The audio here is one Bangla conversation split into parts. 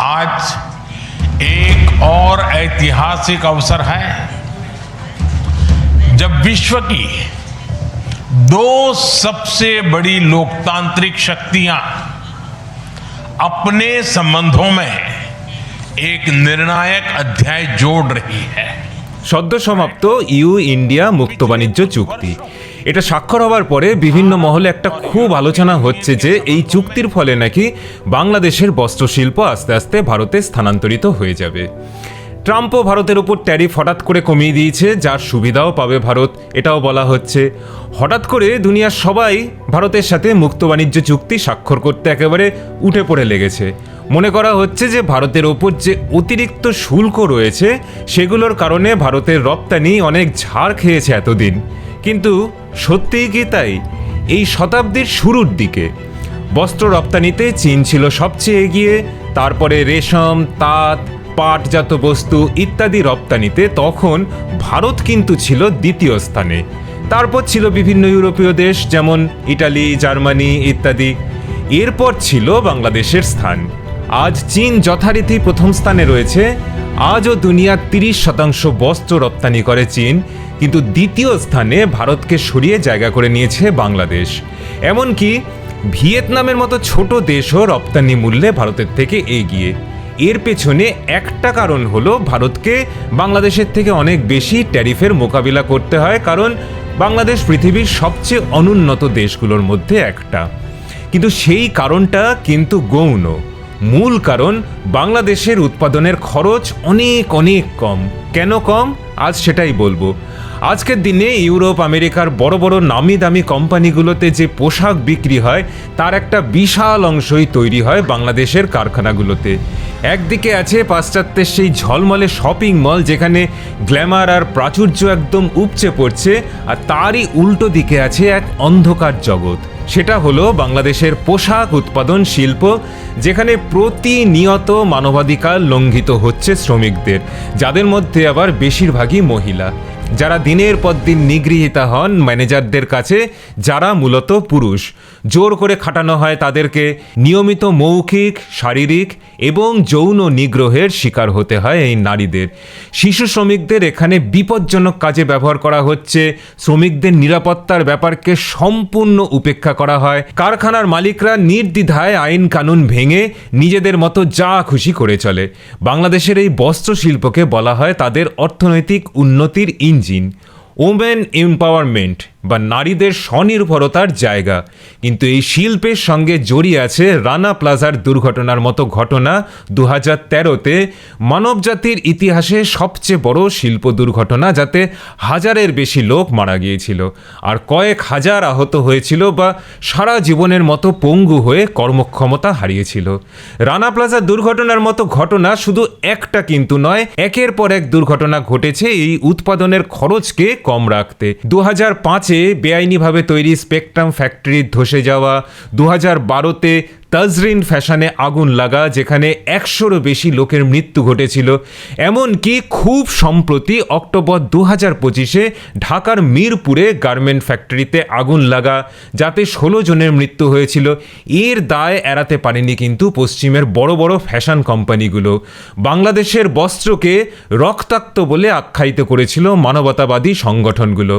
आज एक और ऐतिहासिक अवसर है जब विश्व की दो सबसे बड़ी लोकतांत्रिक शक्तियां अपने संबंधों में एक निर्णायक अध्याय जोड़ रही है। সদ্য সমাপ্ত ইউ ইন্ডিয়া মুক্ত বাণিজ্য চুক্তি এটা স্বাক্ষর হওয়ার পরে বিভিন্ন মহলে একটা খুব আলোচনা হচ্ছে যে এই চুক্তির ফলে নাকি বাংলাদেশের বস্ত্রশিল্প আস্তে আস্তে ভারতে স্থানান্তরিত হয়ে যাবে। ট্রাম্পও ভারতের উপর ট্যারিফ হঠাৎ করে কমিয়ে দিয়েছে, যার সুবিধাও পাবে ভারত, এটাও বলা হচ্ছে। হঠাৎ করে দুনিয়ার সবাই ভারতের সাথে মুক্ত বাণিজ্য চুক্তি স্বাক্ষর করতে একেবারে উঠে পড়ে লেগেছে। মনে করা হচ্ছে যে ভারতের ওপর যে অতিরিক্ত শুল্ক রয়েছে সেগুলোর কারণে ভারতের রপ্তানি অনেক ঝাড় খেয়েছে এতদিন। কিন্তু সত্যিই কি তাই? এই শতাব্দীর শুরুর দিকে বস্ত্র রপ্তানিতে চীন ছিল সবচেয়ে এগিয়ে, তারপরে রেশম, তাঁত, পাটজাত বস্তু ইত্যাদি রপ্তানিতে তখন ভারত কিন্তু ছিল দ্বিতীয় স্থানে। তারপর ছিল বিভিন্ন ইউরোপীয় দেশ যেমন ইটালি, জার্মানি ইত্যাদি। এরপর ছিল বাংলাদেশের স্থান। আজ চীন যথারীতি প্রথম স্থানে রয়েছে। আজও দুনিয়ার 30% বস্ত্র রপ্তানি করে চীন, কিন্তু দ্বিতীয় স্থানে ভারতকে সরিয়ে জায়গা করে নিয়েছে বাংলাদেশ। এমনকি ভিয়েতনামের মতো ছোট দেশও রপ্তানি মূল্যে ভারতের থেকে এগিয়ে। এর পেছনে একটা কারণ হলো ভারতকে বাংলাদেশের থেকে অনেক বেশি ট্যারিফের মোকাবিলা করতে হয়, কারণ বাংলাদেশ পৃথিবীর সবচেয়ে অনুন্নত দেশগুলোর মধ্যে একটা। কিন্তু সেই কারণটা কিন্তু গৌণ। মূল কারণ বাংলাদেশের উৎপাদনের খরচ অনেক অনেক কম। কেন কম? আজ সেটাই বলবো। আজকের দিনে ইউরোপ, আমেরিকার বড় বড় নামি দামি কোম্পানিগুলোতে যে পোশাক বিক্রি হয় তার একটা বিশাল অংশই তৈরি হয় বাংলাদেশের কারখানাগুলোতে। একদিকে আছে পাশ্চাত্যের সেই ঝলমলে শপিং মল যেখানে গ্ল্যামার আর প্রাচুর্য একদম উপচে পড়ছে, আর তারই উল্টো দিকে আছে এক অন্ধকার জগৎ। সেটা হলো বাংলাদেশের পোশাক উৎপাদন শিল্প, যেখানে প্রতিনিয়ত মানবাধিকার লঙ্ঘিত হচ্ছে শ্রমিকদের, যাদের মধ্যে আবার বেশিরভাগই মহিলা, যারা দিনের পর দিন নিগৃহীতা হন ম্যানেজারদের কাছে, যারা মূলত পুরুষ। জোর করে খাটানো হয় তাদেরকে, নিয়মিত মৌখিক, শারীরিক এবং যৌন নিগ্রহের শিকার হতে হয় এই নারীদের। শিশু শ্রমিকদের এখানে বিপজ্জনক কাজে ব্যবহার করা হচ্ছে। শ্রমিকদের নিরাপত্তার ব্যাপারকে সম্পূর্ণ উপেক্ষা করা হয়। কারখানার মালিকরা নির্দ্বিধায় আইন কানুন ভেঙে নিজেদের মতো যা খুশি করে চলে। বাংলাদেশের এই বস্ত্র শিল্পকে বলা হয় তাদের অর্থনৈতিক উন্নতির ইঞ্জিন, ওমেন এম্পাওয়ারমেন্ট বা নারীদের স্বনির্ভরতার জায়গা। কিন্তু এই শিল্পের সঙ্গে জড়িয়ে আছে রানা প্লাজার দুর্ঘটনার মতো ঘটনা 2013-তে, মানবজাতির ইতিহাসে সবচেয়ে বড় শিল্প দুর্ঘটনা, যাতে হাজারের বেশি লোক মারা গিয়েছিল আর কয়েক হাজার আহত হয়েছিল বা সারা জীবনের মতো পঙ্গু হয়ে কর্মক্ষমতা হারিয়েছিল। রানা প্লাজার দুর্ঘটনার মতো ঘটনা শুধু একটা কিন্তু নয়, একের পর এক দুর্ঘটনা ঘটেছে এই উৎপাদনের খরচকে কম রাখতে। 2005-এ বেআইনিভাবে তৈরি স্পেকট্রাম ফ্যাক্টরি ধসে যাওয়া, 2012-তে তাজরিন ফ্যাশনে আগুন লাগা, যেখানে 100-রও বেশি লোকের মৃত্যু ঘটেছিল। এমনকি খুব সম্প্রতি অক্টোবর 2025-এ ঢাকার মিরপুরে গার্মেন্ট ফ্যাক্টরিতে আগুন লাগা, যাতে 16 জনের মৃত্যু হয়েছিল। এর দায় এড়াতে পারেনি কিন্তু পশ্চিমের বড় বড় ফ্যাশন কোম্পানিগুলো। বাংলাদেশের বস্ত্রকে রক্তাক্ত বলে আখ্যায়িত করেছিল মানবতাবাদী সংগঠনগুলো।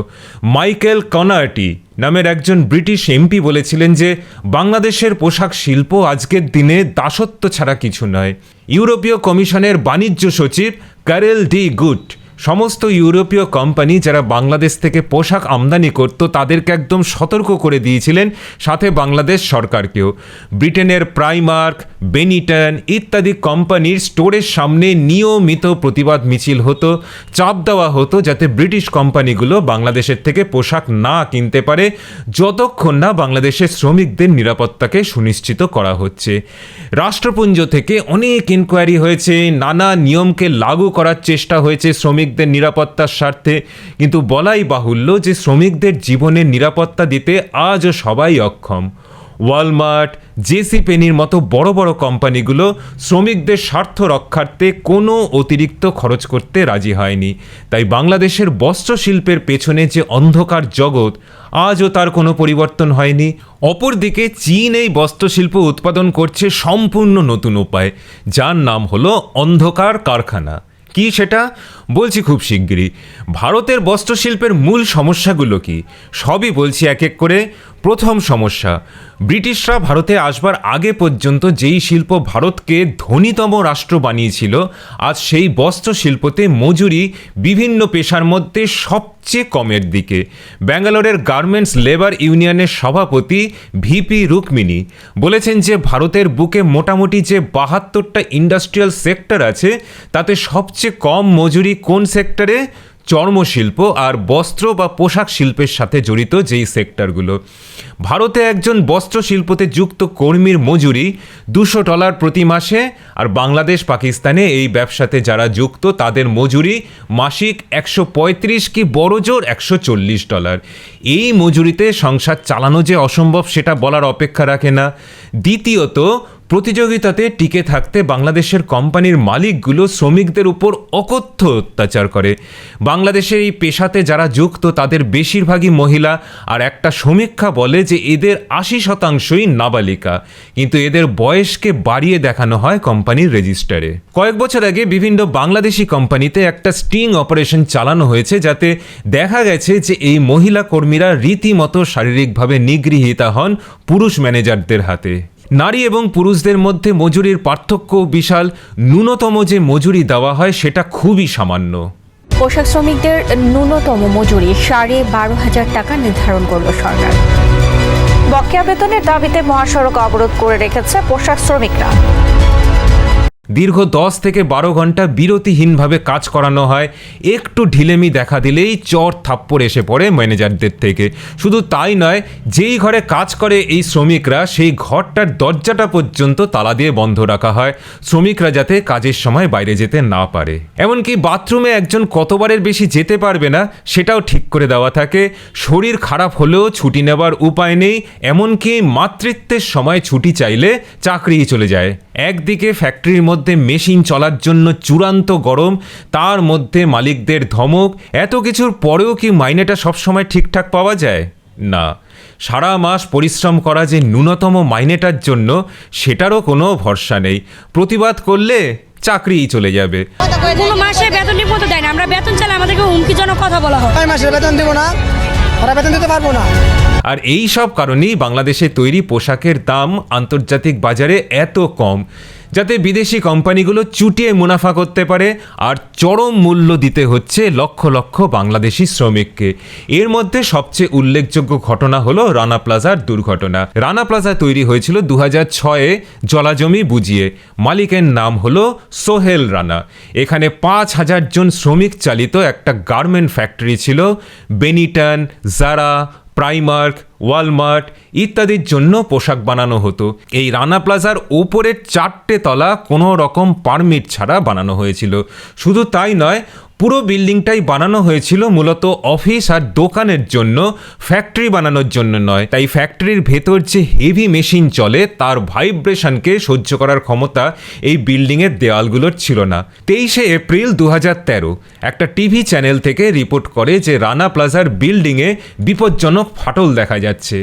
মাইকেল কনার্টি নামের একজন ব্রিটিশ এমপি বলেছিলেন যে বাংলাদেশের পোশাক শিল্প আজকের দিনে দাসত্ব ছাড়া কিছু নয়। ইউরোপীয় কমিশনের বাণিজ্য সচিব ক্যারেল ডি গুট সমস্ত ইউরোপীয় কোম্পানি যারা বাংলাদেশ থেকে পোশাক আমদানি করত তাদেরকে একদম সতর্ক করে দিয়েছিলেন, সাথে বাংলাদেশ সরকারকেও। ব্রিটেনের প্রাইমার্ক, বেনিটন ইত্যাদি কোম্পানির স্টোরের সামনে নিয়মিত প্রতিবাদ মিছিল হতো, চাপ দেওয়া হতো যাতে ব্রিটিশ কোম্পানিগুলো বাংলাদেশের থেকে পোশাক না কিনতে পারে, যতক্ষণ না বাংলাদেশের শ্রমিকদের নিরাপত্তাকে সুনিশ্চিত করা হচ্ছে। রাষ্ট্রপুঞ্জ থেকে অনেক ইনকোয়ারি হয়েছে, নানা নিয়মকে লাগু করার চেষ্টা হয়েছে শ্রমিকদের নিরাপত্তার স্বার্থে, কিন্তু বলাই বাহুল্য যে শ্রমিকদের জীবনের নিরাপত্তা দিতে আজও সবাই অক্ষম। ওয়ালমার্ট, জেসি পেনির মতো বড় বড় কোম্পানিগুলো শ্রমিকদের স্বার্থ রক্ষার্থে কোনো অতিরিক্ত খরচ করতে রাজি হয়নি। তাই বাংলাদেশের বস্ত্র শিল্পের পেছনে যে অন্ধকার জগৎ, আজও তার কোনো পরিবর্তন হয়নি। অপরদিকে চীন এই বস্ত্রশিল্প উৎপাদন করছে সম্পূর্ণ নতুন উপায়, যার নাম হলো অন্ধকার কারখানা। কি সেটা বলছি খুব শিগগিরই। ভারতের বস্ত্রশিল্পের মূল সমস্যাগুলো কি সবই বলছি এক এক করে। প্রথম সমস্যা, ব্রিটিশরা ভারতে আসবার আগে পর্যন্ত যেই শিল্প ভারতকে ধনীতম রাষ্ট্র বানিয়েছিল, আজ সেই বস্ত্রশিল্পতে মজুরি বিভিন্ন পেশার মধ্যে সবচেয়ে কমের দিকে। ব্যাঙ্গালোরের গার্মেন্টস লেবার ইউনিয়নের সভাপতি ভিপি রুকমিনী বলেছেন যে ভারতের বুকে মোটামুটি যে 72টা ইন্ডাস্ট্রিয়াল সেক্টর আছে, তাতে সবচেয়ে কম মজুরি কোন সেক্টরে? চর্মশিল্প আর বস্ত্র বা পোশাক শিল্পের সাথে জড়িত যেই সেক্টরগুলো। ভারতে একজন বস্ত্র শিল্পতে যুক্ত কর্মীর মজুরি $200 প্রতি মাসে, আর বাংলাদেশ পাকিস্তানে এই ব্যবসাতে যারা যুক্ত তাদের মজুরি মাসিক 135 কি বড় জোর $140। এই মজুরিতে সংসার চালানো যে অসম্ভব সেটা বলার অপেক্ষা রাখে না। দ্বিতীয়ত, প্রতিযোগিতাতে টিকে থাকতে বাংলাদেশের কোম্পানির মালিকগুলো শ্রমিকদের উপর অকথ্য অত্যাচার করে। বাংলাদেশের এই পেশাতে যারা যুক্ত তাদের বেশিরভাগই মহিলা, আর একটা সমীক্ষা বলে যে এদের 80%ই নাবালিকা, কিন্তু এদের বয়সকে বাড়িয়ে দেখানো হয় কোম্পানির রেজিস্টারে। কয়েক বছর আগে বিভিন্ন বাংলাদেশি কোম্পানিতে একটা স্টিং অপারেশন চালানো হয়েছে, যাতে দেখা গেছে যে এই মহিলা কর্মীরা রীতিমতো শারীরিকভাবে নিগৃহীতা হন পুরুষ ম্যানেজারদের হাতে। নারী এবং পুরুষদের মধ্যে মজুরির পার্থক্য বিশাল। ন্যূনতম যে মজুরি দেওয়া হয় সেটা খুবই সামান্য। পোশাক শ্রমিকদের ন্যূনতম মজুরি 12,500 টাকা নির্ধারণ করল সরকার। বকেয়া বেতনের দাবিতে মহাসড়ক অবরোধ করে রেখেছে পোশাক শ্রমিকরা। দীর্ঘ 10 থেকে 12 ঘন্টা বিরতিহীনভাবে কাজ করানো হয়। একটু ঢিলেমি দেখা দিলেই চর থাপ্পড় এসে পড়ে ম্যানেজারদের থেকে। শুধু তাই নয়, যেই ঘরে কাজ করে এই শ্রমিকরা সেই ঘরটার দরজাটা পর্যন্ত তালা দিয়ে বন্ধ রাখা হয়, শ্রমিকরা যাতে কাজের সময় বাইরে যেতে না পারে। এমনকি বাথরুমে একজন কতবারের বেশি যেতে পারবে না সেটাও ঠিক করে দেওয়া থাকে। শরীর খারাপ হলেও ছুটি নেবার উপায় নেই, এমনকি মাতৃত্বের সময় ছুটি চাইলে চাকরিই চলে যায়। একদিকে ফ্যাক্টরির মধ্যে মেশিন চলার জন্য চূড়ান্ত গরম, তার মধ্যে মালিকদের ধমক। এত কিছুর পরেও কি মাইনেটা সবসময় ঠিকঠাক পাওয়া যায়? না। সারা মাস পরিশ্রম করা যে ন্যূনতম মাইনেটার জন্য, সেটারও কোনো ভরসা নেই। প্রতিবাদ করলে চাকরিই চলে যাবে। কোনো মাসে বেতন ঠিক মতো দেয় না, আমরা বেতন চাইলে আমাদেরকে হুমকিজনক কথা বলা হয়। মাসের বেতন দেবো না, ওরা বেতন দিতে পারবো না। আর এই সব কারণেই বাংলাদেশে তৈরি পোশাকের দাম আন্তর্জাতিক বাজারে এত কম, যাতে বিদেশি কোম্পানিগুলো চুটিয়ে মুনাফা করতে পারে। আর চরম মূল্য দিতে হচ্ছে লক্ষ লক্ষ বাংলাদেশি শ্রমিককে। এর মধ্যে সবচেয়ে উল্লেখযোগ্য ঘটনা হলো রানা প্লাজার দুর্ঘটনা। রানা প্লাজা তৈরি হয়েছিল 2006-এ জলাজমি বুঝিয়ে। মালিকের নাম হলো সোহেল রানা। এখানে 5,000 জন শ্রমিক চালিত একটা গার্মেন্ট ফ্যাক্টরি ছিল। বেনিটন, জারা, প্রাইমার্ক, ওয়ালমার্ট ইত্যাদির জন্য পোশাক বানানো হতো। এই রানা প্লাজার ওপরের 4টে তলা কোনো রকম পারমিট ছাড়া বানানো হয়েছিল। শুধু তাই নয়, পুরো বিল্ডিংটাই বানানো হয়েছিল মূলত অফিস আর দোকানের জন্য, ফ্যাক্টরি বানানোর জন্য নয়। তাই ফ্যাক্টরির ভেতর যে হেভি মেশিন চলে তার ভাইব্রেশনকে সহ্য করার ক্ষমতা এই বিল্ডিংয়ের দেওয়ালগুলোর ছিল না। 23শে এপ্রিল 2013 একটা টিভি চ্যানেল থেকে রিপোর্ট করে যে রানা প্লাজার বিল্ডিংয়ে বিপজ্জনক ফাটল দেখা যাচ্ছে।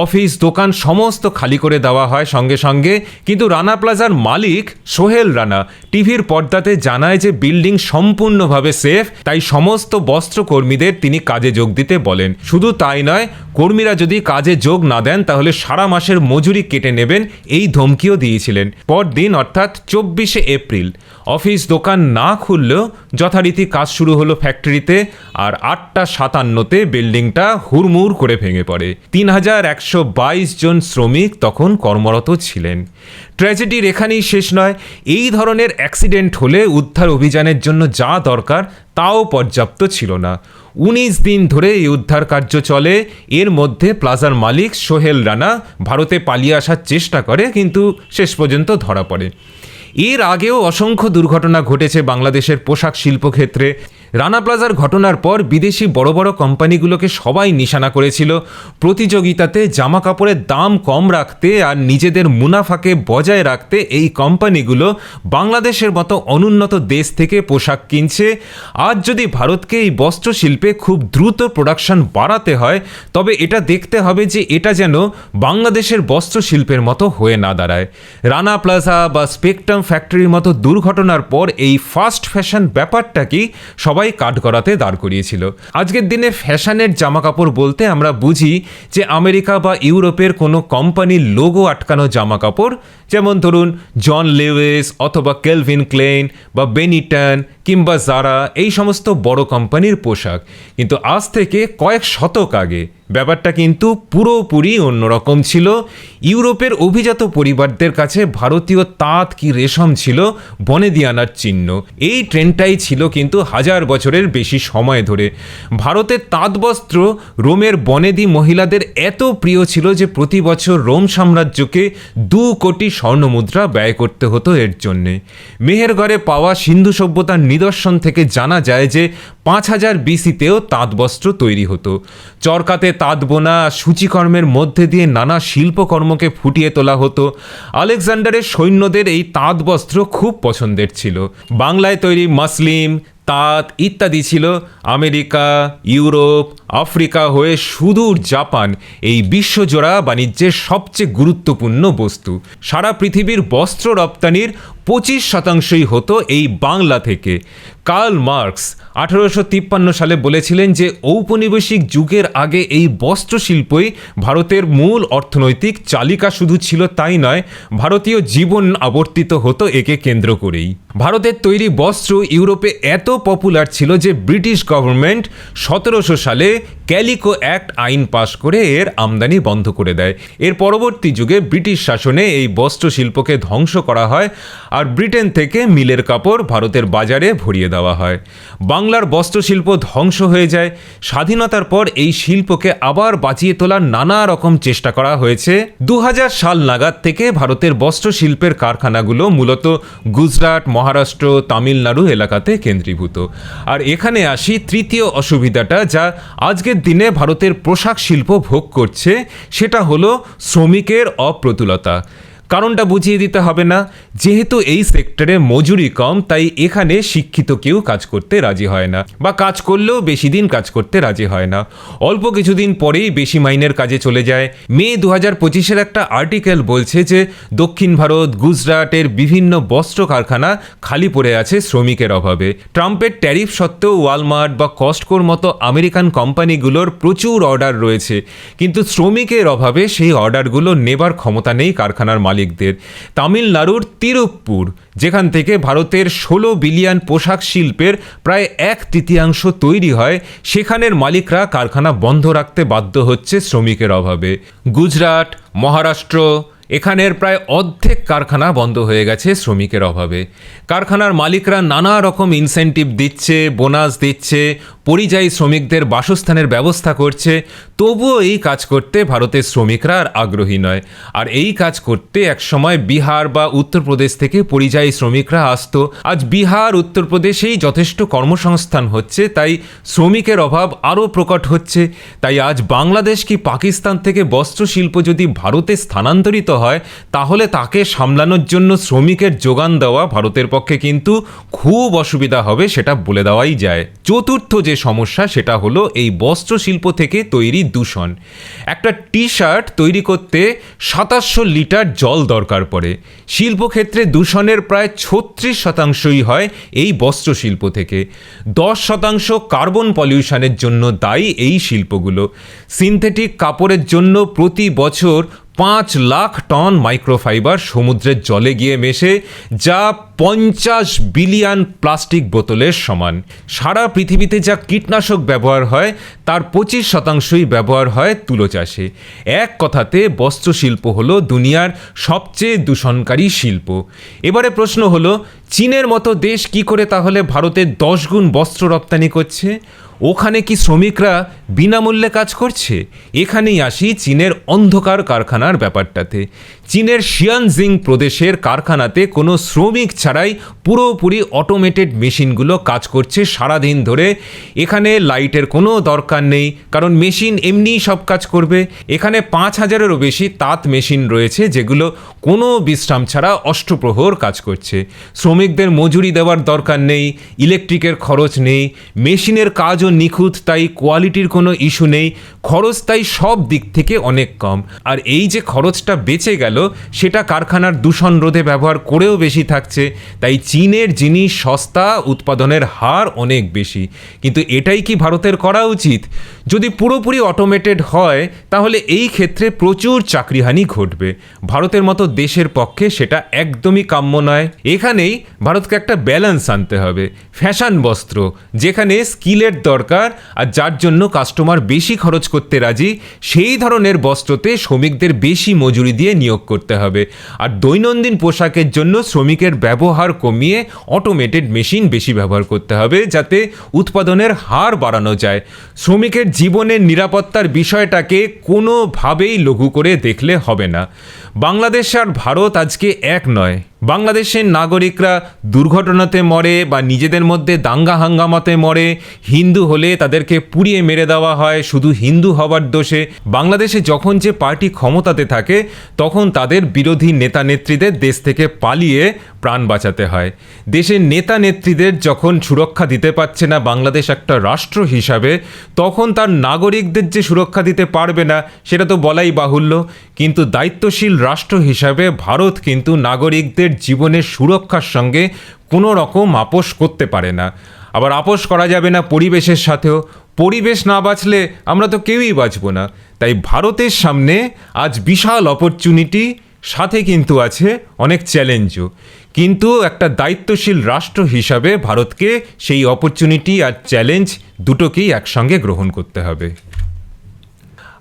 অফিস দোকান সমস্ত খালি করে দেওয়া হয় সঙ্গে সঙ্গে। কিন্তু রানা প্লাজার মালিক সোহেল রানা টিভির পর্দাতে জানায় যে বিল্ডিং সম্পূর্ণভাবে সেফ, তাই সমস্ত বস্ত্র কর্মীদের তিনি কাজে যোগ দিতে বলেন। শুধু তাই নয়, কর্মীরা যদি কাজে যোগ না দেন তাহলে সারা মাসের মজুরি কেটে নেবেন, এই ধমকিও দিয়েছিলেন। পরদিন অর্থাৎ 24শে এপ্রিল অফিস দোকান না খুললেও যথারীতি কাজ শুরু হলো ফ্যাক্টরিতে। আর 8:57-তে বিল্ডিংটা হুড়মুড় করে ভেঙে পড়ে। 3,122 জন শ্রমিক তখন কর্মরত ছিলেন। ট্র্যাজেডির এখানেই শেষ নয়। এই ধরনের অ্যাক্সিডেন্ট হলে উদ্ধার অভিযানের জন্য যা দরকার তাও পর্যাপ্ত ছিল না। 19 দিন ধরে এই উদ্ধার কার্য চলে। এর মধ্যে প্লাজার মালিক সোহেল রানা ভারতে পালিয়ে আসার চেষ্টা করে, কিন্তু শেষ পর্যন্ত ধরা পড়ে। এর আগেও অসংখ্য দুর্ঘটনা ঘটেছে বাংলাদেশের পোশাক শিল্পক্ষেত্রে। রানা প্লাজার ঘটনার পর বিদেশি বড় বড় কোম্পানিগুলোকে সবাই নিশানা করেছিল প্রতিযোগিতাতে জামা কাপড়ের দাম কম রাখতে আর নিজেদের মুনাফাকে বজায় রাখতে এই কোম্পানিগুলো বাংলাদেশের মতো অনুন্নত দেশ থেকে পোশাক কিনছে। আজ যদি ভারতকে এই বস্ত্র শিল্পে খুব দ্রুত প্রোডাকশন বাড়াতে হয় তবে এটা দেখতে হবে যে এটা যেন বাংলাদেশের বস্ত্র শিল্পের মতো হয়ে না দাঁড়ায়। রানা প্লাজা বা স্পেকট্রাম ফ্যাক্টরির মতো দুর্ঘটনার পর এই ফাস্ট ফ্যাশন ব্যাপারটাকেই সবাই কাঠগড়াতে দাঁড় করিয়েছিল। আজকের দিনে ফ্যাশনের জামা কাপড় বলতে আমরা বুঝি যে আমেরিকা বা ইউরোপের কোনো কোম্পানির লোগো আটকানো জামা কাপড়, যেমন ধরুন জন লেউইস অথবা কেলভিন ক্লেইন বা বেনিটন কিংবা জারা, এই সমস্ত বড় কোম্পানির পোশাক। কিন্তু আজ থেকে কয়েক শতক আগে ব্যাপারটা কিন্তু পুরোপুরি অন্যরকম ছিল। ইউরোপের অভিজাত পরিবারদের কাছে ভারতীয় তাঁত কি রেশম ছিল বনেদি আনার চিহ্ন। এই ট্রেন্ডটাই ছিল কিন্তু হাজার বছরের বেশি সময় ধরে। ভারতের তাঁত বস্ত্র রোমের বনেদি মহিলাদের এত প্রিয় ছিল যে প্রতি বছর রোম সাম্রাজ্যকে 2 কোটি স্বর্ণমুদ্রা ব্যয় করতে হতো এর জন্যে। মেহেরগড়ে পাওয়া সিন্ধু সভ্যতার নিদর্শন থেকে জানা যায় যে 5000 BC-তেও তাঁত বস্ত্র তৈরি হতো। চরকাতে তাঁত বোনা সূচিকর্মের মধ্যে দিয়ে নানা শিল্পকর্মকে ফুটিয়ে তোলা হতো। আলেকজান্ডারের সৈন্যদের এই তাঁত বস্ত্র খুব পছন্দের ছিল। বাংলায় তৈরি মসলিন, তাঁত ইত্যাদি ছিল আমেরিকা, ইউরোপ, আফ্রিকা হয়ে সুদূর জাপান এই বিশ্বজোড়া বাণিজ্যের সবচেয়ে গুরুত্বপূর্ণ বস্তু। সারা পৃথিবীর বস্ত্র রপ্তানির 25% হতো এই বাংলা থেকে। কার্ল মার্কস 1853 সালে বলেছিলেন যে ঔপনিবেশিক যুগের আগে এই বস্ত্র শিল্পই ভারতের মূল অর্থনৈতিক চালিকা শুধু ছিল তাই নয়, ভারতীয় জীবন আবর্তিত হতো একে কেন্দ্র করেই। ভারতের তৈরি বস্ত্র ইউরোপে এত পপুলার ছিল যে ব্রিটিশ গভর্নমেন্ট 1700 সালে ক্যালিকো অ্যাক্ট আইন পাশ করে এর আমদানি বন্ধ করে দেয়। এর পরবর্তী যুগে ব্রিটিশ শাসনে এই বস্ত্র শিল্পকে ধ্বংস করা হয় আর ব্রিটেন থেকে মিলের কাপড় ভারতের বাজারে ভরিয়ে দেওয়া হয়। বাংলার বস্ত্রশিল্প ধ্বংস হয়ে যায়। স্বাধীনতার পর এই শিল্পকে আবার বাঁচিয়ে তোলার নানা রকম চেষ্টা করা হয়েছে। 2000 সাল নাগাদ থেকে ভারতের বস্ত্রশিল্পের কারখানাগুলো মূলত গুজরাট, মহারাষ্ট্র, তামিলনাড়ু এলাকাতে কেন্দ্রীভূত। আর এখানে আসি তৃতীয় অসুবিধাটা যা আজকের দিনে ভারতের পোশাক শিল্প ভোগ করছে, সেটা হলো শ্রমিকের অপ্রতুলতা। কারণটা বুঝিয়ে দিতে হবে না, যেহেতু এই সেক্টরে মজুরি কম তাই এখানে শিক্ষিত কেউ কাজ করতে রাজি হয় না, বা কাজ করলেও বেশি দিন কাজ করতে রাজি হয় না। অল্প কিছুদিন পরেই বেশি মাইনের কাজে চলে যায়। মে 2025-এর একটা আর্টিকেল বলছে যে দক্ষিণ ভারত, গুজরাটের বিভিন্ন বস্ত্র কারখানা খালি পড়ে আছে শ্রমিকের অভাবে। ট্রাম্পের ট্যারিফ সত্ত্বেও ওয়ালমার্ট বা কস্টকোর মতো আমেরিকান কোম্পানিগুলোর প্রচুর অর্ডার রয়েছে, কিন্তু শ্রমিকের অভাবে সেই অর্ডারগুলো নেবার ক্ষমতা নেই কারখানার মালিকদের। তামিলনাড়ুর তিরুপ্পুর, যেখান থেকে ভারতের 16 বিলিয়ন পোশাক শিল্পের প্রায় 1/3 তৈরি হয়, সেখানের মালিকরা কারখানা বন্ধ রাখতে বাধ্য হচ্ছে শ্রমিকের অভাবে। গুজরাট, মহারাষ্ট্র, এখানের প্রায় অর্ধেক কারখানা বন্ধ হয়ে গেছে শ্রমিকের অভাবে। কারখানার মালিকরা নানা রকম ইনসেন্টিভ দিচ্ছে, বোনাস দিচ্ছে, পরিযায়ী শ্রমিকদের বাসস্থানের ব্যবস্থা করছে, তবুও এই কাজ করতে ভারতের শ্রমিকরা আর আগ্রহী নয়। আর এই কাজ করতে একসময় বিহার বা উত্তরপ্রদেশ থেকে পরিযায়ী শ্রমিকরা আসতো। আজ বিহার, উত্তরপ্রদেশেই যথেষ্ট কর্মসংস্থান হচ্ছে, তাই শ্রমিকের অভাব আরও প্রকট হচ্ছে। তাই আজ বাংলাদেশ কি পাকিস্তান থেকে বস্ত্রশিল্প যদি ভারতে স্থানান্তরিত হয়, তাহলে তাকে সামলানোর জন্য শ্রমিকের যোগান দেওয়া ভারতের পক্ষে কিন্তু খুব অসুবিধা হবে, সেটা বলে দেওয়াই যায়। চতুর্থ যে সমস্যা সেটা হলো এই বস্ত্রশিল্প থেকে তৈরি দূষণ। একটা টি শার্ট তৈরি করতে 2700 লিটার জল দরকার পড়ে। শিল্পক্ষেত্রে দূষণের প্রায় 36% হয় এই বস্ত্রশিল্প থেকে। 10% কার্বন পলিউশনের জন্য দায়ী এই শিল্পগুলো। সিনথেটিক কাপড়ের জন্য প্রতি বছর 5 লাখ টন মাইক্রোফাইবার সমুদ্রের জলে গিয়ে মেশে, যা 50 বিলিয়ন প্লাস্টিক বোতলের সমান। সারা পৃথিবীতে যা কীটনাশক ব্যবহার হয় তার 25%ই ব্যবহার হয় তুলো চাষে। এক কথাতে বস্ত্রশিল্প হলো দুনিয়ার সবচেয়ে দূষণকারী শিল্প। এবারে প্রশ্ন হলো, চীনের মতো দেশ কি করে তাহলে ভারতের 10 গুণ বস্ত্র রপ্তানি করছে? ওখানে কি শ্রমিকরা বিনামূল্যে কাজ করছে? এখানেই আসি চীনের অন্ধকার কারখানার ব্যাপারটাতে। চীনের শিয়ানজিং প্রদেশের কারখানাতে কোনো শ্রমিক ছাড়াই পুরোপুরি অটোমেটেড মেশিনগুলো কাজ করছে সারাদিন ধরে। এখানে লাইটের কোনো দরকার নেই, কারণ মেশিন এমনিই সব কাজ করবে। এখানে 5,000-এরও বেশি তাঁত মেশিন রয়েছে, যেগুলো কোনো বিশ্রাম ছাড়া অষ্টপ্রহর কাজ করছে। শ্রমিকদের মজুরি দেওয়ার দরকার নেই, ইলেকট্রিকের খরচ নেই, মেশিনের কাজও নিখুঁত, তাই কোয়ালিটির কোনো ইস্যু নেই, খরচ তাই সব দিক থেকে অনেক কম। আর এই যে খরচটা বেঁচে গেল, সেটা কারখানার দূষণ রোধে ব্যবহার করেও বেশি থাকছে। তাই চীনের জিনিস সস্তা, উৎপাদনের হার অনেক বেশি। কিন্তু এটাই কি ভারতের করা উচিত? যদি পুরোপুরি অটোমেটেড হয় তাহলে এই ক্ষেত্রে প্রচুর চাকরিহানি ঘটবে। ভারতের মতো দেশের পক্ষে সেটা একদমই কাম্য নয়। এখানেই ভারতকে একটা ব্যালেন্স আনতে হবে। ফ্যাশন বস্ত্র, যেখানে স্কিলের দরকার আর যার জন্য কাস্টমার বেশি খরচ করতে রাজি, সেই ধরনের বস্ত্রতে শ্রমিকদের বেশি মজুরি দিয়ে নিয়োগ করতে হবে। আর দৈনন্দিন পোশাকের জন্য শ্রমিকের ব্যবহার কমিয়ে অটোমেটেড মেশিন বেশি ব্যবহার করতে হবে, যাতে উৎপাদনের হার বাড়ানো যায়। শ্রমিকের জীবনের নিরাপত্তার বিষয়টাকে কোনোভাবেই লঘু করে দেখলে হবে না। বাংলাদেশ আর ভারত আজকে এক নয়। বাংলাদেশের নাগরিকরা দুর্ঘটনাতে মরে বা নিজেদের মধ্যে দাঙ্গা হাঙ্গামাতে মরে, হিন্দু হলে তাদেরকে পুড়িয়ে মেরে দেওয়া হয় শুধু হিন্দু হওয়ার দোষে। বাংলাদেশে যখন যে পার্টি ক্ষমতাতে থাকে তখন তাদের বিরোধী নেতা নেত্রীদের দেশ থেকে পালিয়ে প্রাণ বাঁচাতে হয়। দেশের নেতা নেত্রীদের যখন সুরক্ষা দিতে পারছে না বাংলাদেশ একটা রাষ্ট্র হিসাবে, তখন তার নাগরিকদের যে সুরক্ষা দিতে পারবে না সেটা তো বলাই বাহুল্য। কিন্তু দায়িত্বশীল রাষ্ট্র হিসাবে ভারত কিন্তু নাগরিকদের জীবনের সুরক্ষার সঙ্গে কোনো রকম আপোষ করতে পারে না। আবার আপোষ করা যাবে না পরিবেশের সাথেও। পরিবেশ না বাঁচলে আমরা তো কেউই বাঁচব না। তাই ভারতের সামনে আজ বিশাল অপরচুনিটি, সাথে কিন্তু আছে অনেক চ্যালেঞ্জও। কিন্তু একটা দায়িত্বশীল রাষ্ট্র হিসাবে ভারতকে সেই অপরচুনিটি আর চ্যালেঞ্জ দুটোকেই একসঙ্গে গ্রহণ করতে হবে।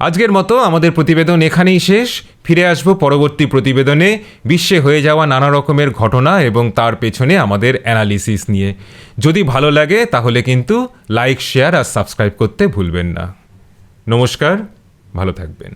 আজকের মতো আমাদের প্রতিবেদন এখানেই শেষ। ফিরে আসব পরবর্তী প্রতিবেদনে বিশ্বে হয়ে যাওয়া নানা রকমের ঘটনা এবং তার পেছনে আমাদের অ্যানালিসিস নিয়ে। যদি ভালো লাগে তাহলে কিন্তু লাইক, শেয়ার আর সাবস্ক্রাইব করতে ভুলবেন না। নমস্কার, ভালো থাকবেন।